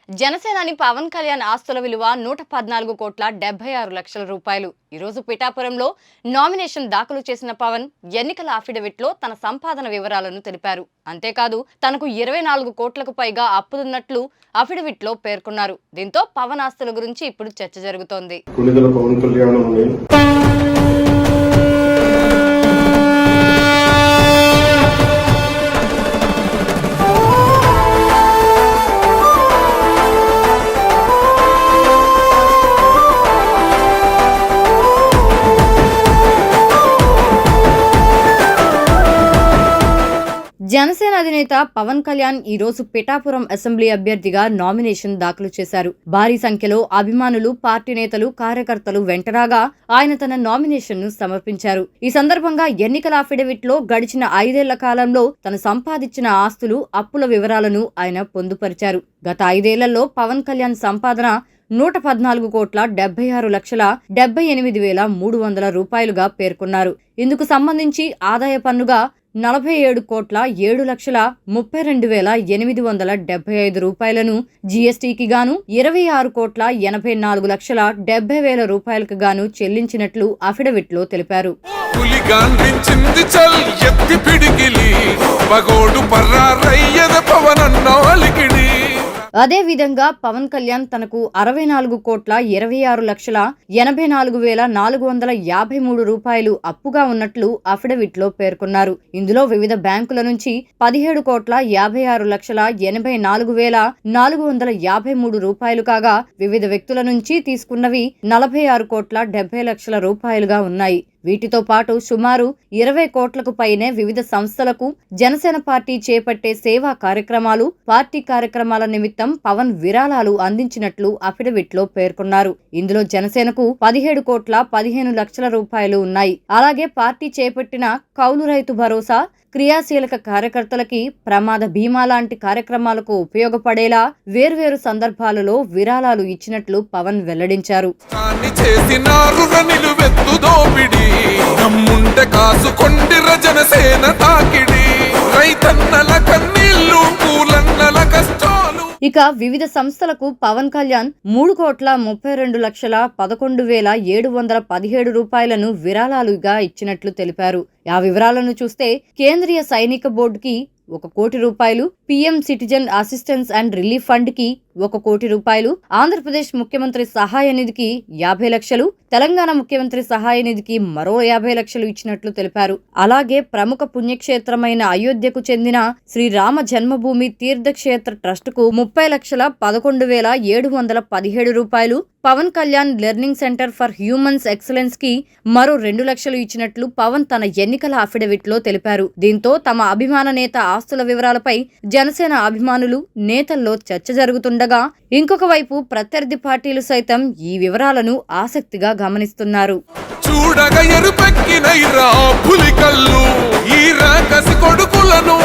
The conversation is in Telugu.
జనసేనాని పవన్ కళ్యాణ్ ఆస్తుల విలువ 114 కోట్ల 76 లక్షల రూపాయలు. ఈ రోజు పిఠాపురంలో నామినేషన్ దాఖలు చేసిన పవన్ ఎన్నికల అఫిడవిట్లో తన సంపాదన వివరాలను తెలిపారు. అంతేకాదు తనకు 24 కోట్లకు పైగా అప్పులున్నట్లు అఫిడవిట్లో పేర్కొన్నారు. దీంతో పవన్ ఆస్తుల గురించి ఇప్పుడు చర్చ జరుగుతోంది. జనసేన అధినేత పవన్ కళ్యాణ్ ఈ రోజు పిఠాపురం అసెంబ్లీ అభ్యర్థిగా నామినేషన్ దాఖలు చేశారు. భారీ సంఖ్యలో అభిమానులు, పార్టీ నేతలు, కార్యకర్తలు వెంటరాగా ఆయన తన నామినేషన్ ను సమర్పించారు. ఈ సందర్భంగా ఎన్నికల అఫిడవిట్ లో గడిచిన 5 ఏళ్ల కాలంలో తను సంపాదించిన ఆస్తులు, అప్పుల వివరాలను ఆయన పొందుపరిచారు. గత 5 ఏళ్లలో పవన్ కళ్యాణ్ సంపాదన 114 కోట్ల 76 లక్షల 78,300 రూపాయలుగా పేర్కొన్నారు. ఇందుకు సంబంధించి ఆదాయ పన్నుగా 47 కోట్ల 7 లక్షల 32,875 రూపాయలను, జీఎస్టీకి గాను 26 కోట్ల 84 లక్షల 70,000 రూపాయలకు గాను చెల్లించినట్లు అఫిడవిట్ లో తెలిపారు. అదే విధంగా పవన్ కళ్యాణ్ తనకు 64 కోట్ల 26 లక్షల 84,453 రూపాయలు అప్పుగా ఉన్నట్లు అఫిడవిట్ లో పేర్కొన్నారు. ఇందులో వివిధ బ్యాంకుల నుంచి 17 కోట్ల 56 లక్షల 84,453 రూపాయలు కాగా, వివిధ వ్యక్తుల నుంచి తీసుకున్నవి 46 కోట్ల 70 లక్షల రూపాయలుగా ఉన్నాయి. వీటితో పాటు సుమారు 20 కోట్లకు పైనే వివిధ సంస్థలకు జనసేన పార్టీ చేపట్టే సేవా కార్యక్రమాలు, పార్టీ కార్యక్రమాల నిమిత్తం పవన్ విరాళాలు అందించినట్లు అఫిడవిట్ లో పేర్కొన్నారు. ఇందులో జనసేనకు 17 కోట్ల 15 లక్షల రూపాయలు ఉన్నాయి. అలాగే పార్టీ చేపట్టిన కౌలు రైతు భరోసా, క్రియాశీలక కార్యకర్తలకి ప్రమాద బీమా లాంటి కార్యక్రమాలకు ఉపయోగపడేలా వేర్వేరు సందర్భాలలో విరాళాలు ఇచ్చినట్లు పవన్ వెల్లడించారు. ఇక వివిధ సంస్థలకు పవన్ కళ్యాణ్ 3 కోట్ల 32 లక్షల 11,717 రూపాయలను విరాళాలుగా ఇచ్చినట్లు తెలిపారు. ఆ వివరాలను చూస్తే కేంద్రీయ సైనిక బోర్డుకి 1 కోటి రూపాయలు, PM citizen assistance and relief fund కి 1 కోటి రూపాయలు, ఆంధ్రప్రదేశ్ ముఖ్యమంత్రి సహాయ నిధికి 50 లక్షలు, తెలంగాణ ముఖ్యమంత్రి సహాయ నిధికి మరో 50 లక్షలు ఇచ్చినట్లు తెలిపారు. అలాగే ప్రముఖ పుణ్యక్షేత్రమైన అయోధ్యకు చెందిన శ్రీరామ జన్మభూమి తీర్థక్షేత్ర ట్రస్టుకు 30 లక్షల 11,717 రూపాయలు, Pawan Kalyan learning centre for humans excellence కి మరో 2 లక్షలు ఇచ్చినట్లు పవన్ తన ఎన్నికల అఫిడవిట్ లో తెలిపారు. దీంతో తమ అభిమాన నేత ఆస్తుల వివరాలపై జనసేన అభిమానులు, నేతల్లో చర్చ జరుగుతుండగా, ఇంకొక వైపు ప్రత్యర్థి పార్టీలు సైతం ఈ వివరాలను ఆసక్తిగా గమనిస్తున్నారు. చూడగా ఎరుపెక్కినైరా పులికల్లు ఈ రాకసి కొడుకులను